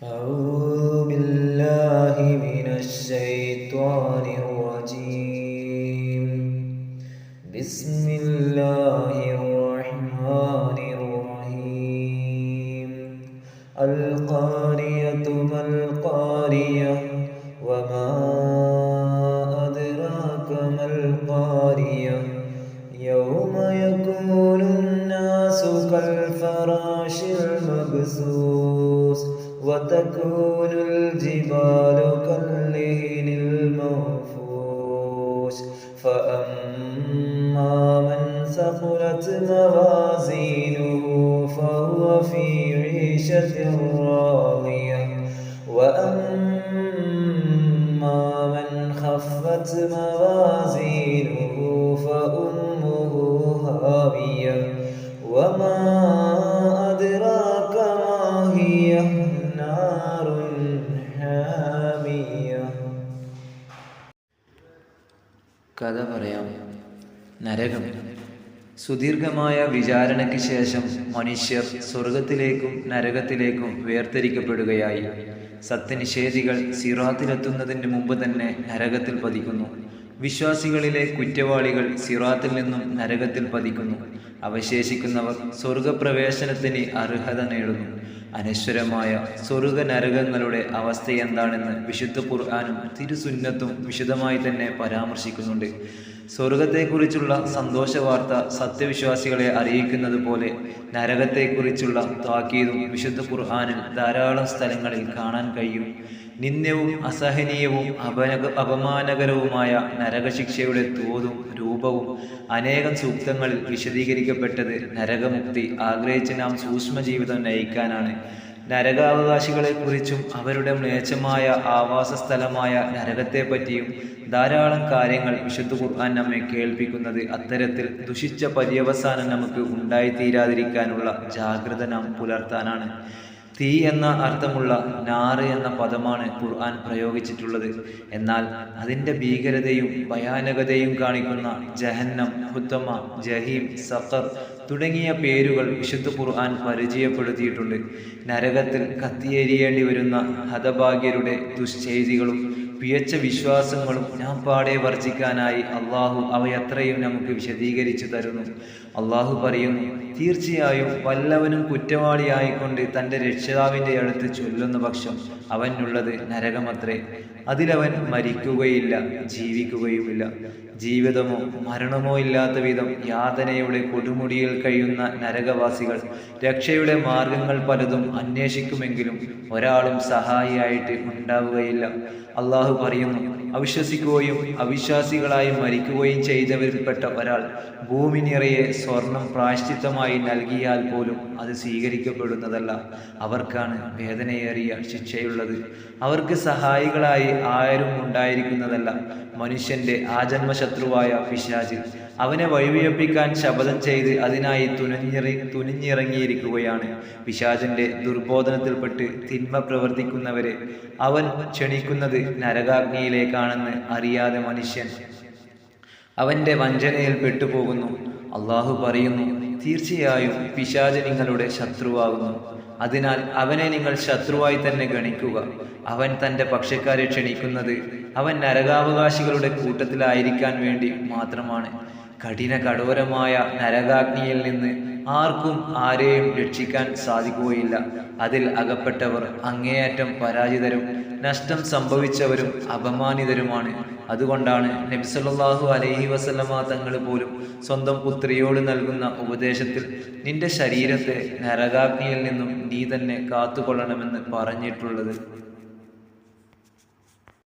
أعوذ بالله من الشيطان الرجيم. بسم الله الرحمن الرحيم. القارية ما القارية وما أدراك ما القارية يوم يكون الناس كالفراش المبثوث وتكون الجبال كالعهن المنفوش فأما من ثقلت موازينه فهو في عيشة راضية وأما من خفت موازينه فأمه هاوية وما أدراك ما هي نار حامية. കഥ പറയാം. നരകം. സുദീർഘമായ വിചാരണയ്ക്ക് ശേഷം മനുഷ്യർ സ്വർഗത്തിലേക്കും നരകത്തിലേക്കും വേർതിരിക്കപ്പെടുകയായി. സത്യനിഷേധികൾ സിറാത്തിലെത്തുന്നതിന് മുമ്പ് തന്നെ നരകത്തിൽ പതിക്കുന്നു. വിശ്വാസികളിലെ കുറ്റവാളികൾ സിറാത്തിൽ നിന്നും നരകത്തിൽ പതിക്കുന്നു. അവശേഷിക്കുന്നവർ സ്വർഗപ്രവേശനത്തിന് അർഹത നേടുന്നു. അനശ്വരമായ സ്വർഗ നരകങ്ങളുടെ അവസ്ഥയെന്താണെന്ന് വിശുദ്ധ ഖുർആനും തിരുസുന്നത്തും വിശദമായി തന്നെ പരാമർശിക്കുന്നുണ്ട്. സ്വർഗത്തെക്കുറിച്ചുള്ള സന്തോഷ വാർത്ത സത്യവിശ്വാസികളെ അറിയിക്കുന്നത് പോലെ നരകത്തെക്കുറിച്ചുള്ള താക്കീതും വിശുദ്ധ ഖുർആനിൽ ധാരാളം സ്ഥലങ്ങളിൽ കാണാൻ കഴിയും. നിന്ദ്യവും അസഹനീയവും അപമാനകരവുമായ നരകശിക്ഷയുടെ തോതും രൂപവും അനേകം സൂക്തങ്ങളിൽ വിശദീകരിക്കപ്പെട്ടത് നരകമുക്തി ആഗ്രഹിച്ച് നാം സൂക്ഷ്മജീവിതം നയിക്കാനാണ്. നരകാവകാശികളെക്കുറിച്ചും അവരുടെ മ്ലേച്ഛമായ ആവാസ സ്ഥലമായ നരകത്തെപ്പറ്റിയും ധാരാളം കാര്യങ്ങൾ വിശുദ്ധ ഖുർആൻ നമ്മെ കേൾപ്പിക്കുന്നത് അത്തരത്തിൽ ദുഷിച്ച പര്യവസാനം നമുക്ക് ഉണ്ടായിത്തീരാതിരിക്കാനുള്ള ജാഗ്രത നാം പുലർത്താനാണ്. തീ എന്ന അർത്ഥമുള്ള നാറ് എന്ന പദമാണ് ഖുർആൻ പ്രയോഗിച്ചിട്ടുള്ളത്. എന്നാൽ അതിൻ്റെ ഭീകരതയും ഭയാനകതയും കാണിക്കുന്ന ജഹന്നം, ഹുത്തമ, ജഹീം, സഖർ തുടങ്ങിയ പേരുകൾ വിശുദ്ധ ഖുർആൻ പരിചയപ്പെടുത്തിയിട്ടുണ്ട്. നരകത്തിൽ കത്തിയെരിയേണ്ടി വരുന്ന ഹതഭാഗ്യരുടെ ദുശ്ചെയ്തികളും പിഴച്ച വിശ്വാസങ്ങളും നാം പാടെ വർജിക്കാനായി അള്ളാഹു അവയത്രയും നമുക്ക് വിശദീകരിച്ചു തരുന്നു. അള്ളാഹു പറയുന്നു, തീർച്ചയായും വല്ലവനും കുറ്റവാളിയായിക്കൊണ്ട് തൻ്റെ രക്ഷിതാവിൻ്റെ അടുത്ത് ചൊല്ലുന്ന പക്ഷം അവനുള്ളത് നരകമത്രേ. അതിലവൻ മരിക്കുകയില്ല, ജീവിക്കുകയുമില്ല. ജീവിതമോ മരണമോ ഇല്ലാത്ത വിധം യാതനയുടെ കൊടുമുടിയിൽ കഴിയുന്ന നരകവാസികൾ രക്ഷയുടെ മാർഗങ്ങൾ പലതും അന്വേഷിക്കുമെങ്കിലും ഒരാളും സഹായിയായിട്ട് ഉണ്ടാവുകയില്ല. അള്ളാഹു പറയുന്നു, അവിശ്വസിക്കുകയും അവിശ്വാസികളായി മരിക്കുകയും ചെയ്തവരിൽപ്പെട്ട ഒരാൾ ഭൂമി നിറയെ സ്വർണം പ്രായശ്ചിത്തമായി നൽകിയാൽ പോലും അത് സ്വീകരിക്കപ്പെടുന്നതല്ല. അവർക്കാണ് വേദനയേറിയ ശിക്ഷയുള്ളത്. അവർക്ക് സഹായികളായി ആരും ഉണ്ടായിരിക്കുന്നതല്ല. മനുഷ്യന്റെ ആജന്മശത്രുവായ പിശാച് അവനെ വഴിപിഴപ്പിക്കാൻ ശപഥം ചെയ്ത് അതിനായി തുനിഞ്ഞിറങ്ങിയിരിക്കുകയാണ്. പിശാചിന്റെ ദുർബോധനത്തിൽപ്പെട്ട് തിന്മ പ്രവർത്തിക്കുന്നവരെ അവൻ ക്ഷണിക്കുന്നത് നരകാഗ്നിയിലേക്കാണെന്ന് അറിയാതെ മനുഷ്യൻ അവന്റെ വഞ്ചനയിൽ പെട്ടുപോകുന്നു. അള്ളാഹു പറയുന്നു, തീർച്ചയായും പിശാച് നിങ്ങളുടെ ശത്രുവാകുന്നു. അതിനാൽ അവനെ നിങ്ങൾ ശത്രുവായി തന്നെ ഗണിക്കുക. അവൻ തൻ്റെ പക്ഷക്കാരെ ക്ഷണിക്കുന്നത് അവൻ നരകാവകാശികളുടെ കൂട്ടത്തിലായിരിക്കാൻ വേണ്ടി മാത്രമാണ്. കഠോരമായ നരകാഗ്നിയിൽ നിന്ന് ആർക്കും ആരെയും രക്ഷിക്കാൻ സാധിക്കുകയില്ല. അതിൽ അകപ്പെട്ടവർ അങ്ങേയറ്റം പരാജിതരും നഷ്ടം സംഭവിച്ചവരും അപമാനിതരുമാണ്. അതുകൊണ്ടാണ് നബി സല്ലല്ലാഹു അലൈഹി വസല്ലമ തങ്ങൾ പോലും സ്വന്തം പുത്രിയോട് നൽകുന്ന ഉപദേശത്തിൽ നിന്റെ ശരീരത്തെ നരകാഗ്നിയിൽ നിന്നും നീ തന്നെ കാത്തുകൊള്ളണമെന്ന് പറഞ്ഞിട്ടുള്ളത്.